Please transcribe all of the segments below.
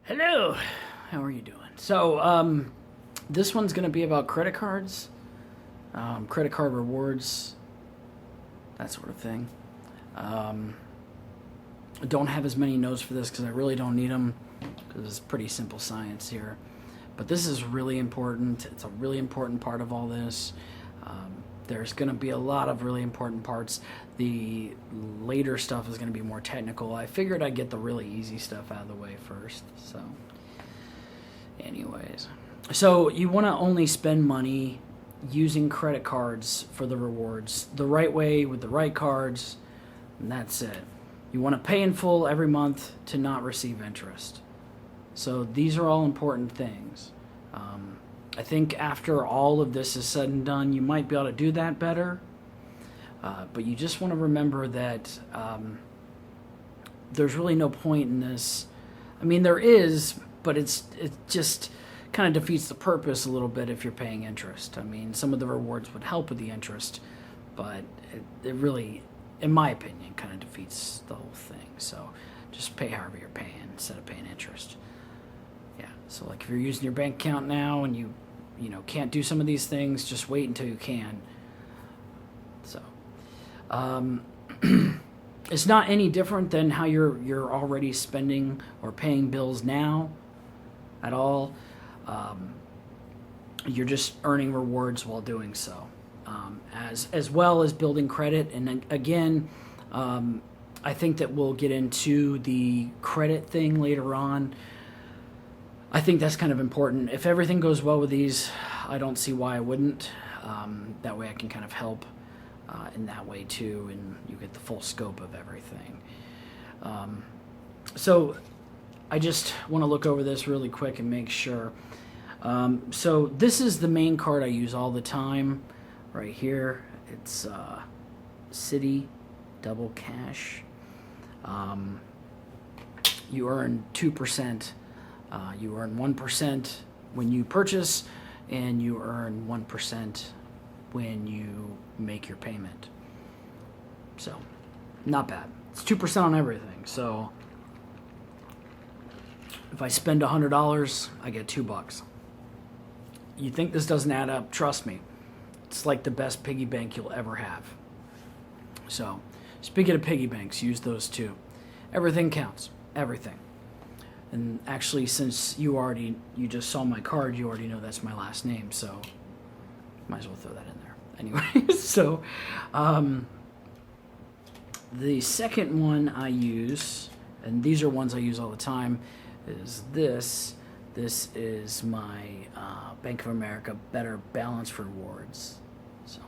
Hello, how are you doing? So, this one's going to be about credit cards, credit card rewards, that sort of thing. I don't have as many notes for this because I really don't need them because it's pretty simple science here. But this is really important. It's a really important part of all this. There's going to be a lot of really important parts. The later stuff is going to be more technical. I figured I'd get the really easy stuff out of the way first. So, anyways. So, you want to only spend money using credit cards for the rewards the right way with the right cards, and that's it. You want to pay in full every month to not receive interest. So, these are all important things. I think after all of this is said and done, you might be able to do that better. But you just want to remember that there's really no point in this. I mean, there is, but it just kind of defeats the purpose a little bit if you're paying interest. I mean, some of the rewards would help with the interest, but it really, in my opinion, kind of defeats the whole thing. So just pay however you're paying instead of paying interest. Yeah, so like if you're using your bank account now and you can't do some of these things, just wait until you can. So it's not any different than how you're already spending or paying bills now at all. You're just earning rewards while doing so, as well as building credit. And again, I think that we'll get into the credit thing later on. I think that's kind of important. If everything goes well with these, I don't see why I wouldn't. That way I can kind of help in that way too, and you get the full scope of everything. So I just want to look over this really quick and make sure. So this is the main card I use all the time right here. It's Citi Double Cash. You earn 2%. You earn 1% when you purchase, and you earn 1% when you make your payment. So, not bad. It's 2% on everything. So, if I spend $100, I get $2. You think this doesn't add up? Trust me. It's like the best piggy bank you'll ever have. So, speaking of piggy banks, use those too. Everything counts. Everything. And actually, since you just saw my card, you already know that's my last name, so might as well throw that in there. Anyway, so the second one I use, and these are ones I use all the time, is this. This is my Bank of America Better Balance Rewards. So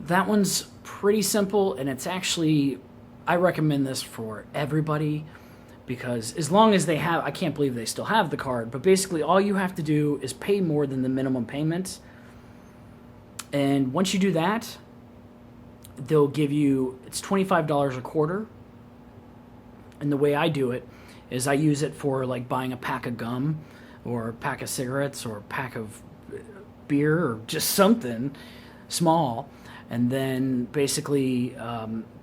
that one's pretty simple, and it's actually, I recommend this for everybody. Because as long as they have, I can't believe they still have the card, but basically all you have to do is pay more than the minimum payment. And once you do that, they'll give you, it's $25 a quarter. And the way I do it is I use it for like buying a pack of gum or a pack of cigarettes or a pack of beer or just something small. And then basically,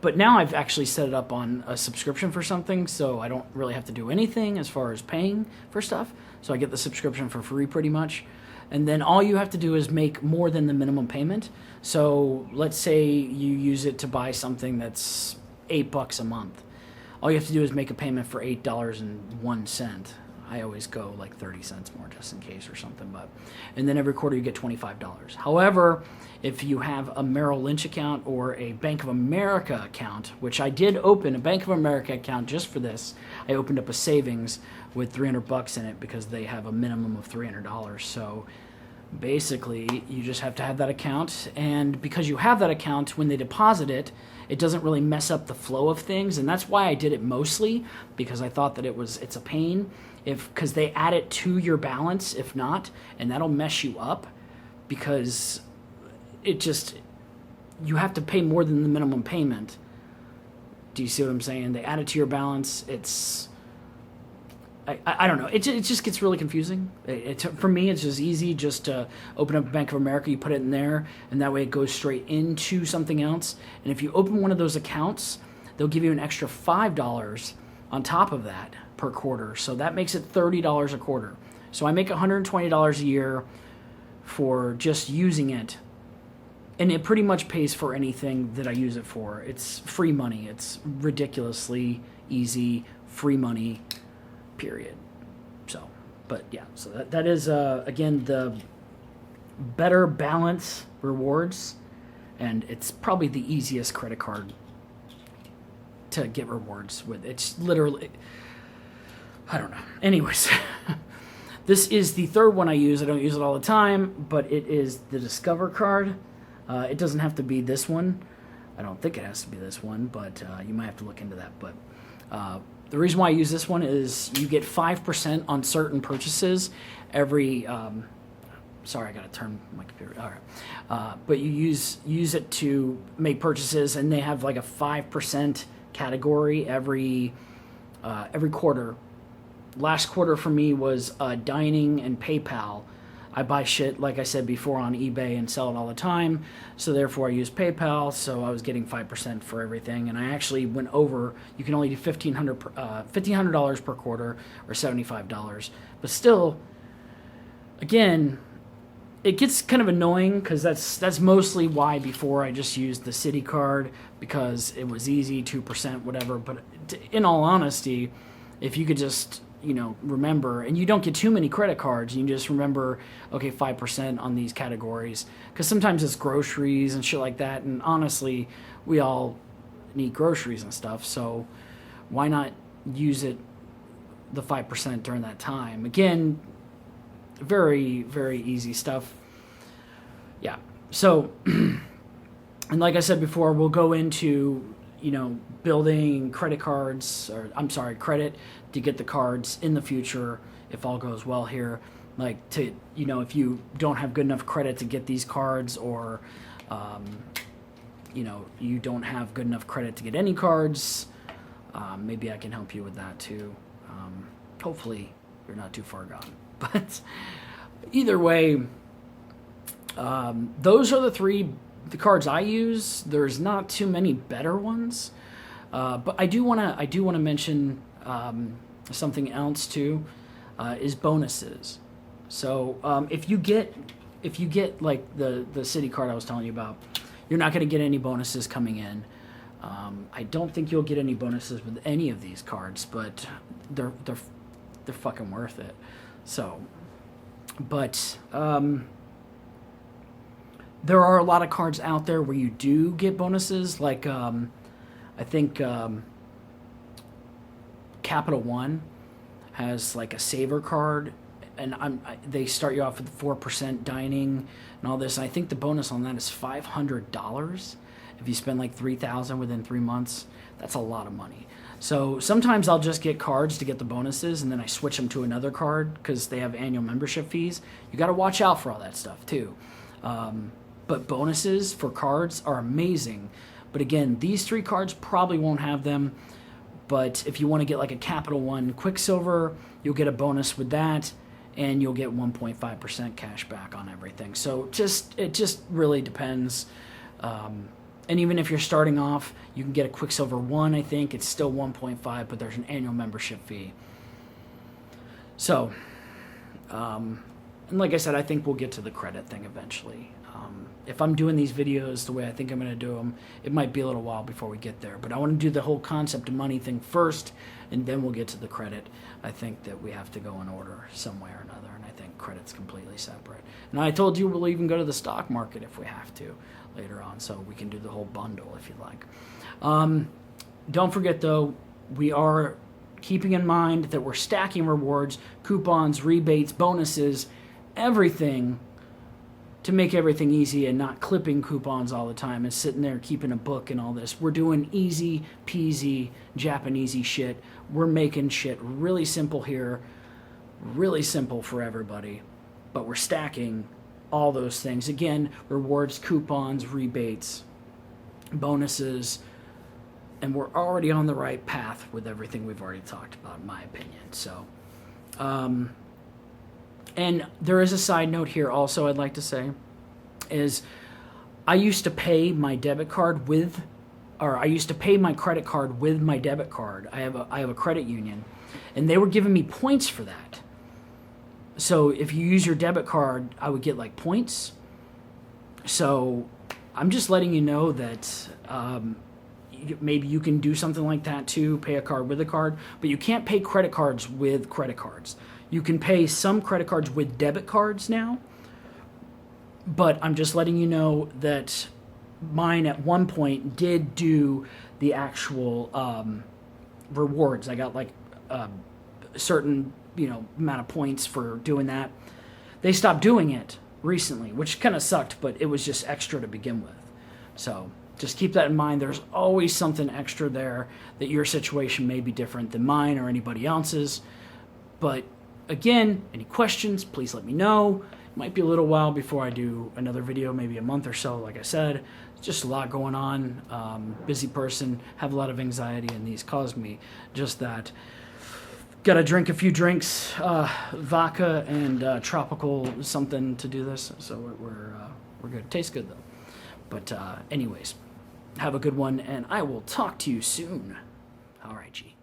but now I've actually set it up on a subscription for something, so I don't really have to do anything as far as paying for stuff. So I get the subscription for free pretty much. And then all you have to do is make more than the minimum payment. So let's say you use it to buy something that's $8 a month. All you have to do is make a payment for $8.01. I always go like 30 cents more just in case or something, and then every quarter you get $25. However, if you have a Merrill Lynch account or a Bank of America account, which I did open a Bank of America account just for this, I opened up a savings with $300 in it because they have a minimum of $300. So basically, you just have to have that account, and because you have that account, when they deposit it, it doesn't really mess up the flow of things, and that's why I did it mostly, because I thought that it's a pain because they add it to your balance if not, and that'll mess you up because you have to pay more than the minimum payment. Do you see what I'm saying? They add it to your balance. I don't know. It just gets really confusing. For me, it's just easy just to open up Bank of America. You put it in there, and that way it goes straight into something else. And if you open one of those accounts, they'll give you an extra $5 on top of that per quarter. So that makes it $30 a quarter. So I make $120 a year for just using it. And it pretty much pays for anything that I use it for. It's free money. It's ridiculously easy, free money, period. So, but yeah, so that is, again, the Better Balance Rewards. And it's probably the easiest credit card to get rewards with. It's literally, I don't know. Anyways, this is the third one I use. I don't use it all the time, but it is the Discover card. It doesn't have to be this one. I don't think it has to be this one, but you might have to look into that. But the reason why I use this one is you get 5% on certain purchases every. Sorry, I got to turn my computer. All right, but you use it to make purchases, and they have like a 5% category every quarter. Last quarter for me was dining and PayPal. I buy shit, like I said before, on eBay and sell it all the time. So therefore I use PayPal. So I was getting 5% for everything. And I actually went over, you can only do $1,500 per quarter or $75. But still, again, it gets kind of annoying because that's mostly why before I just used the Citi card, because it was easy, 2%, whatever. But in all honesty, if you could just, remember, and you don't get too many credit cards, you just remember, okay, 5% on these categories, because sometimes it's groceries and shit like that, and honestly, we all need groceries and stuff, so why not use it, the 5% during that time? Again, very, very easy stuff. Yeah, so, and like I said before, we'll go into, building credit to get the cards in the future if all goes well here. Like, to, if you don't have good enough credit to get these cards, or, you don't have good enough credit to get any cards, maybe I can help you with that too. Hopefully you're not too far gone. But either way, those are the cards I use. There's not too many better ones. But I do want to mention something else too, is bonuses. So if you get like the Citi card I was telling you about, you're not going to get any bonuses coming in. I don't think you'll get any bonuses with any of these cards, but they're fucking worth it. So, but there are a lot of cards out there where you do get bonuses, like I think Capital One has like a saver card, and they start you off with 4% dining and all this. And I think the bonus on that is $500 if you spend like $3,000 within 3 months. That's a lot of money. So sometimes I'll just get cards to get the bonuses, and then I switch them to another card because they have annual membership fees. You got to watch out for all that stuff too. But bonuses for cards are amazing. But again, these 3 cards probably won't have them. But if you want to get like a Capital One Quicksilver, you'll get a bonus with that, and you'll get 1.5% cash back on everything. So it just really depends. And even if you're starting off, you can get a Quicksilver 1, I think. It's still 1.5, but there's an annual membership fee. So, and like I said, I think we'll get to the credit thing eventually. If I'm doing these videos the way I think I'm going to do them, it might be a little while before we get there. But I want to do the whole concept of money thing first, and then we'll get to the credit. I think that we have to go in order some way or another, and I think credit's completely separate. And I told you we'll even go to the stock market if we have to later on, so we can do the whole bundle if you like. Don't forget, though, we are keeping in mind that we're stacking rewards, coupons, rebates, bonuses, everything, to make everything easy and not clipping coupons all the time and sitting there keeping a book and all this. We're doing easy peasy Japanesey shit. We're making shit really simple here, really simple for everybody, but we're stacking all those things. Again, rewards, coupons, rebates, bonuses, and we're already on the right path with everything we've already talked about, in my opinion. So, and there is a side note here also I'd like to say, is I used to pay my debit card with or I used to pay my credit card with my debit card. I have a credit union, and they were giving me points for that. So if you use your debit card, I would get like points. So I'm just letting you know that maybe you can do something like that too, pay a card with a card, but you can't pay credit cards with credit cards. You can pay some credit cards with debit cards now, but I'm just letting you know that mine at one point did do the actual rewards. I got like a certain amount of points for doing that. They stopped doing it recently, which kind of sucked, but it was just extra to begin with. So just keep that in mind. There's always something extra there, that your situation may be different than mine or anybody else's. But again, any questions, please let me know. It might be a little while before I do another video, maybe a month or so. Like I said, it's just a lot going on. Busy person, have a lot of anxiety, and these caused me just that. Got to drink a few drinks, vodka and tropical something to do this. So we're good. Tastes good though. But anyways, have a good one, and I will talk to you soon. All right, G.